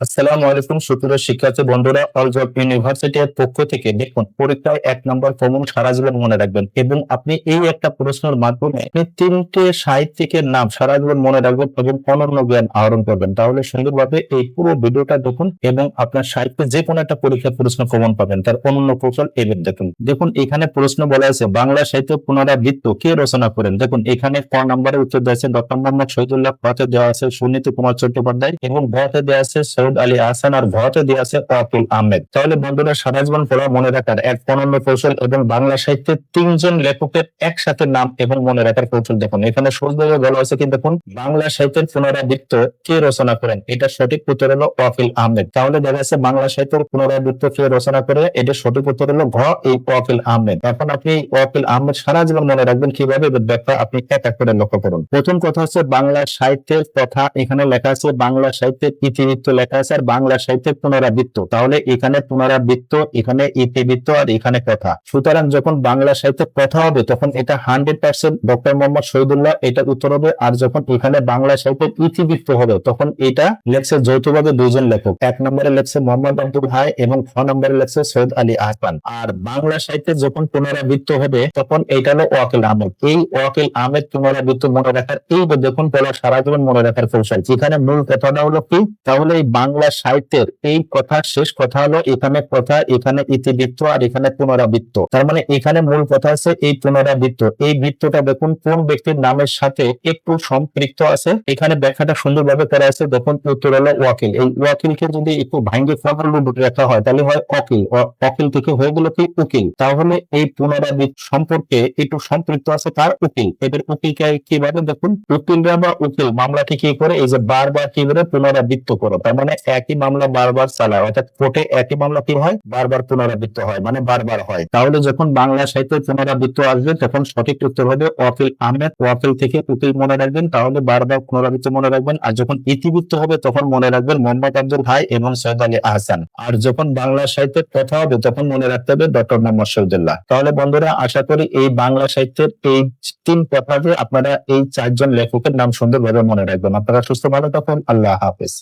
আসসালামু আলাইকুম সুপ্রিয় শিক্ষার্থী বন্ধুরা, অল জব ইউনিভার্সিটি এর পক্ষ থেকে দেখুন পরীক্ষায় ১ নম্বর কমন সারা জীবন মনে রাখবেন এবং আপনি এই একটা প্রশ্নের মাধ্যমে আপনি ৩টে সাহিত্যিকের নাম সারা জীবন মনে রাখবেন এবং অনন্য জ্ঞান আহরণ করবেন। তাহলে সুন্দরভাবে এই পুরো ভিডিওটা দেখুন এবং আপনার সাহিত্যে যে কোনো একটা পরীক্ষার প্রশ্ন কমন পাবেন তার অনন্য কৌশল এবার দেখুন। দেখুন এখানে প্রশ্ন বলা আছে বাংলা সাহিত্য পুনরাবৃত্ত কে রচনা করেন। দেখুন এখানে ক নম্বরের উত্তর দেওয়া আছে ডক্টর মোহাম্মদ শহীদুল্লাহ, খ তে দেওয়া আছে সুনীতি কুমার চট্টোপাধ্যায় এবং গ তে দেওয়া আছে সৈয়দ আলী আহসান আর ঘ তে দেওয়া আছে ওয়াকিল আহমেদ। তাহলে বন্ধুরা সারা জীবন পড়া মনে রাখার এক অনন্য কৌশল এবং বাংলা সাহিত্যের ৩ জন লেখকের একসাথে নাম এবং মনে রাখার কৌশল দেখুন। এখানে সহজভাবে বলা হয়েছে কিন্তু দেখুন বাংলা সাহিত্যের পুনরাবৃত্ত কে রচনা করেন, এটা সঠিক উত্তর হলো ওয়াকিল আহমেদ। তাহলে দেখা যাচ্ছে বাংলা সাহিত্যের পুনরাবৃত্ত কে রচনা করে, এটা সঠিক উত্তর হলো ঘ এই ওয়াকিল আহমেদ। এখন আপনি ওয়াকিল আহমেদ সারা জীবন মনে রাখবেন কিভাবে, ব্যাখ্যা আপনি এক এক করে লক্ষ্য করুন। প্রথম কথা হচ্ছে বাংলা সাহিত্যের কথা, এখানে লেখা আছে বাংলা সাহিত্যের ইতিবৃত্ত লেখা আছে আর বাংলা সাহিত্যের পুনরাবৃত্ত। তাহলে এখানে পুনরাবৃত্ত, এখানে ইতিবৃত্ত আর এখানে কথা। সুতরাং যখন বাংলা সাহিত্যের কথা হবে তখন এটা 100% ডক্টর মোহাম্মদ শহীদুল্লাহ, এটা উত্তর হবে। আর যখন এখানে বাংলা সাহিত্যের ইতিবৃত্ত হবে তখন এটা লেখছে যৌথভাবে 2 জন লেখক। 1 নম্বরে লেখছে মোহাম্মদ আব্দুল হাই এবং 6 নম্বরে লেখছে সৈয়দ আলী আহসান। আর বাংলা সাহিত্যে যখন পুনরাবৃত্ত হবে তখন এটা হলো ওয়াকিল আহমেদ। এই ওয়াকিল আহমেদ পুনরাবৃত্ত মনে রাখার এই দেখুন পড়া সারা জীবন মনে রাখার কৌশল। এখানে মূল কথাটা হলো কি, তাহলে এই বাংলা সাহিত্যের এই কথা শেষ কথা হলো এখানে কথা, এখানে ইতিবৃত্ত আর এখানে পুনরাবৃত্ত। তার মানে এখানে মূল কথা আছে এই পুনরাবৃত্ত। এই বৃত্তটা দেখুন কোন ব্যক্তির নামের সাথে একটু সম্পৃক্ত আছে, এখানে ব্যাখ্যাটা সুন্দরভাবে করা আছে। দেখুন উত্তর হলো ওয়াকিল। এই ওয়াকিলকে যদি একটু ভাঙ্গে ফর্মাল রূপে রাখা হয় তাহলে হয় অকিল, অকিল থেকে হয়ে গেল কি উকিল। তাহলে এই পুনরাবৃত্ত সম্পর্কে একটু সম্পৃক্ত আছে তার উকিল। এদের উকিলকে কিভাবে দেখুন, উকিলরা বা উকিল মামলাটি কি করে, এই যে বারবার কি করে পুনরাবৃত্ত করো, তার মানে একই মামলা বারবার চালায়, অর্থাৎ কোর্টে একই মামলা কি হয় বারবার পুনরাবৃত্ত হয়, মানে বারবার হয়। তাহলে যখন বাংলা সাহিত্যের পুনরাবৃত্ত আসবে তখন সঠিক উত্তর হবে ওয়াকিল আহমেদ। ওয়াকিল থেকে উকিল মনে রাখবেন, তাহলে বারবার পুনরাবৃত্ত মনে রাখবেন। আর যখন ইতিবৃত্ত হবে তখন মনে রাখবেন মোহাম্মদ আব্দুল হাই এবং সৈয়দ আলী আহসান। আর যখন বাংলা সাহিত্যের কথা হবে তখন মনে রাখতে হবে ডক্টর মোহাম্মদ শহীদুল্লাহ। তাহলে বন্ধুরা আশা করি এই বাংলা সাহিত্যের এই 3 কথাতে আপনারা এই 4 জন লেখকের নাম সুন্দরভাবে মনে রাখবেন। আপনারা সুস্থ ভালো থাকুন। আল্লাহ হাফেজ।